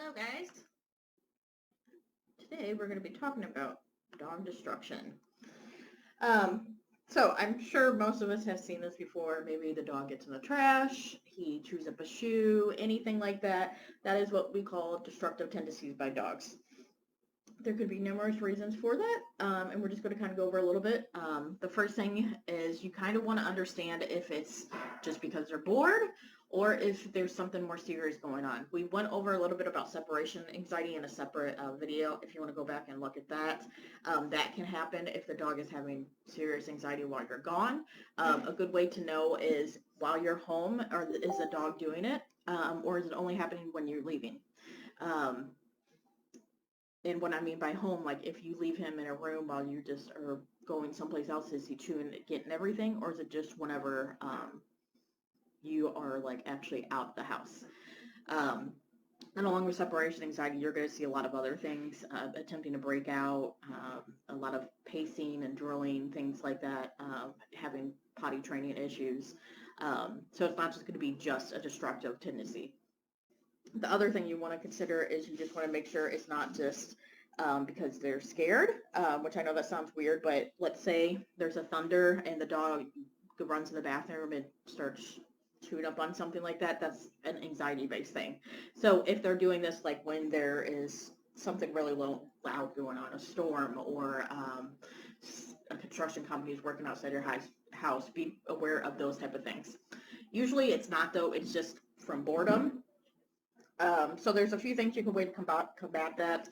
Hello guys. Today we're going to be talking about dog destruction. So I'm sure most of us have seen this before. Maybe the dog gets in the trash, he chews up a shoe, anything like that. That is what we call destructive tendencies by dogs. There could be numerous reasons for that, and we're just going to kind of go over a little bit. The first thing is you kind of want to understand if it's just because they're bored or if there's something more serious going on. We went over a little bit about separation anxiety in a separate video. If you want to go back and look at that, that can happen if the dog is having serious anxiety while you're gone. A good way to know is while you're home, or is the dog doing it, or is it only happening when you're leaving? And what I mean by home, like if you leave him in a room while you just are going someplace else, is he chewing, getting everything, or is it just whenever you are like actually out the house? And along with separation anxiety, you're going to see a lot of other things, attempting to break out, a lot of pacing and drilling, things like that, having potty training issues. So it's not just going to be just a destructive tendency. The other thing you want to consider is you just want to make sure it's not just because they're scared, which I know that sounds weird, but let's say there's a thunder and the dog runs to the bathroom and starts chewing up on something like that. That's an anxiety-based thing. So if they're doing this like when there is something really loud going on, a storm, or a construction company is working outside your house, be aware of those type of things. Usually it's not, though. It's just from boredom. So there's a few things you can way to combat that.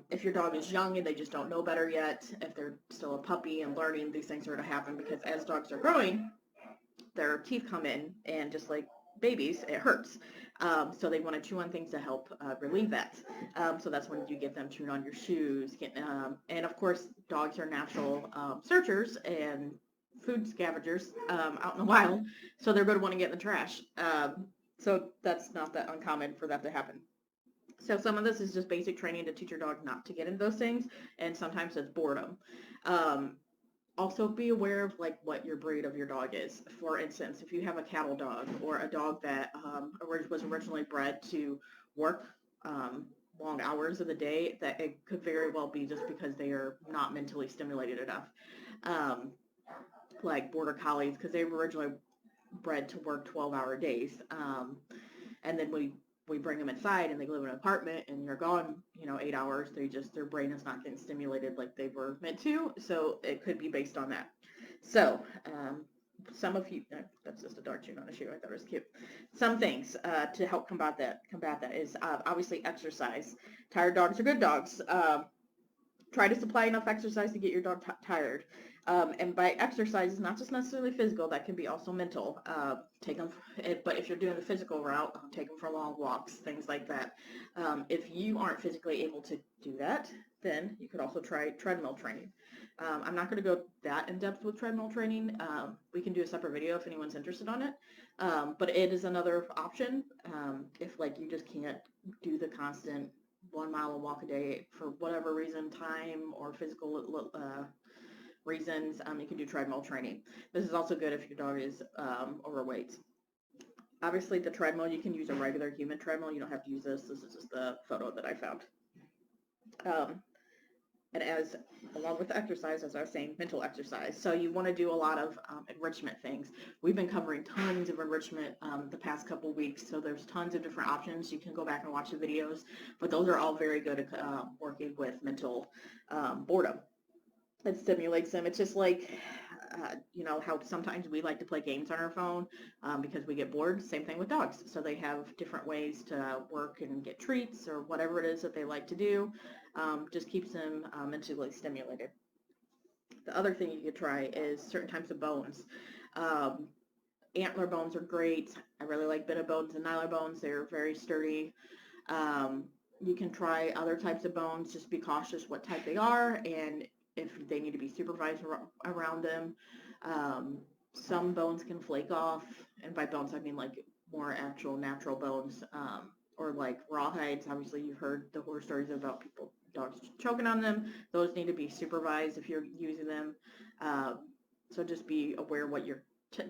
If your dog is young and they just don't know better yet, if they're still a puppy and learning, these things are going to happen because as dogs are growing, their teeth come in, and just like babies, it hurts. So they want to chew on things to help relieve that. So that's when you get them chewing on your shoes. And of course, dogs are natural searchers and food scavengers out in the wild, so they're going to want to get in the trash. So that's not that uncommon for that to happen. So some of this is just basic training to teach your dog not to get into those things, and sometimes it's boredom. Also be aware of like what your breed of your dog is. For instance, if you have a cattle dog or a dog that was originally bred to work long hours of the day, that it could very well be just because they are not mentally stimulated enough. Like border collies, because they were originally bred to work 12-hour days. And then we bring them inside and they live in an apartment and you're gone, 8 hours. Their brain is not getting stimulated like they were meant to. So it could be based on that. So some of you, that's just a dog chewing on a shoe. I thought it was cute. Some things to help combat that is obviously exercise. Tired dogs are good dogs. Try to supply enough exercise to get your dog tired. And by exercise, it's not just necessarily physical, that can be also mental. Take them, but if you're doing the physical route, take them for long walks, things like that. If you aren't physically able to do that, then you could also try treadmill training. I'm not going to go that in depth with treadmill training. We can do a separate video if anyone's interested on it. But it is another option if like you just can't do the constant 1 mile walk a day for whatever reason, time or physical reasons. You can do treadmill training. This is also good if your dog is overweight. Obviously, the treadmill, you can use a regular human treadmill. You don't have to use this. This is just the photo that I found. And along with exercise, as I was saying, mental exercise. So you want to do a lot of enrichment things. We've been covering tons of enrichment the past couple weeks, so there's tons of different options. You can go back and watch the videos, but those are all very good at working with mental boredom. It stimulates them. It's just like, how sometimes we like to play games on our phone because we get bored. Same thing with dogs. So they have different ways to work and get treats or whatever it is that they like to do. Just keeps them mentally stimulated. The other thing you could try is certain types of bones. Antler bones are great. I really like bit of bones and nylar bones. They're very sturdy. You can try other types of bones. Just be cautious what type they are and if they need to be supervised around them. Some bones can flake off, and by bones I mean like more actual natural bones, or like rawhides. Obviously you've heard the horror stories about dogs choking on them. Those need to be supervised if you're using them. So just be aware what you're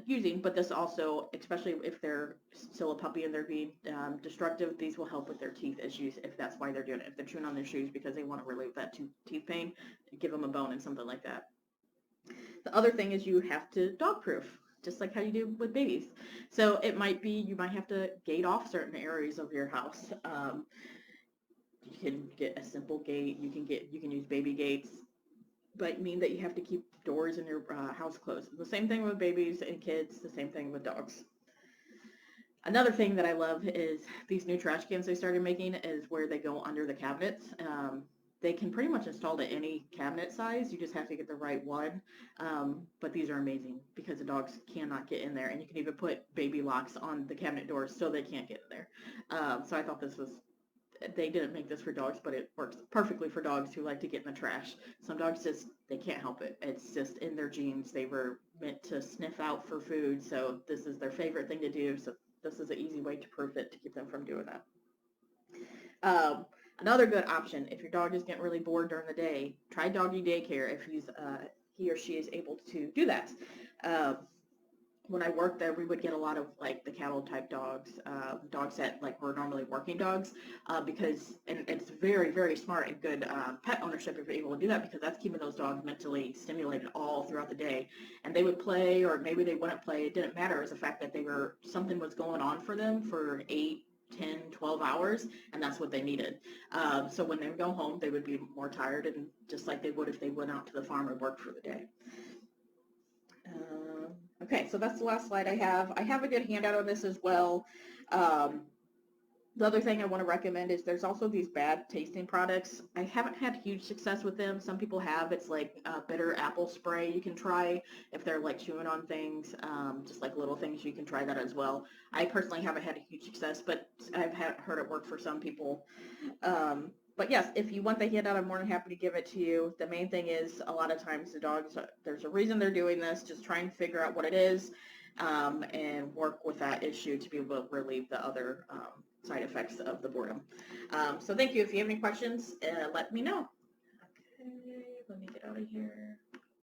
using, but this also, especially if they're still a puppy and they're being destructive, these will help with their teeth issues if that's why they're doing it. If they're chewing on their shoes because they want to relieve that teeth pain, give them a bone and something like that. The other thing is you have to dog proof, just like how you do with babies. So it might be, you might have to gate off certain areas of your house. You can get a simple gate. You can use baby gates, but mean that you have to keep doors in your house closed. The same thing with babies and kids. The same thing with dogs. Another thing that I love is these new trash cans they started making is where they go under the cabinets. They can pretty much install to any cabinet size. You just have to get the right one. But these are amazing because the dogs cannot get in there. And you can even put baby locks on the cabinet doors so they can't get in there. So I thought this was, they didn't make this for dogs, but it works perfectly for dogs who like to get in the trash. Some dogs just, they can't help it. It's just in their genes. They were meant to sniff out for food. So this is their favorite thing to do. So this is an easy way to proof it to keep them from doing that. Another good option, if your dog is getting really bored during the day, try doggy daycare if he or she is able to do that. When I worked there, we would get a lot of like the cattle type dogs, dogs that like were normally working dogs, because, and it's very, very smart and good pet ownership if you're able to do that, because that's keeping those dogs mentally stimulated all throughout the day. And they would play, or maybe they wouldn't play. It didn't matter. It was the fact that something was going on for them for 8, 10, 12 hours, and that's what they needed. So when they would go home, they would be more tired, and just like they would if they went out to the farm and worked for the day. Okay, so that's the last slide I have. I have a good handout on this as well. The other thing I want to recommend is there's also these bad tasting products. I haven't had huge success with them. Some people have. It's like bitter apple spray you can try if they're like chewing on things, just like little things. You can try that as well. I personally haven't had a huge success, but I've heard it work for some people. But yes, if you want the handout, I'm more than happy to give it to you. The main thing is a lot of times the dogs, there's a reason they're doing this. Just try and figure out what it is and work with that issue to be able to relieve the other side effects of the boredom. So thank you. If you have any questions, let me know. Okay, let me get out of here.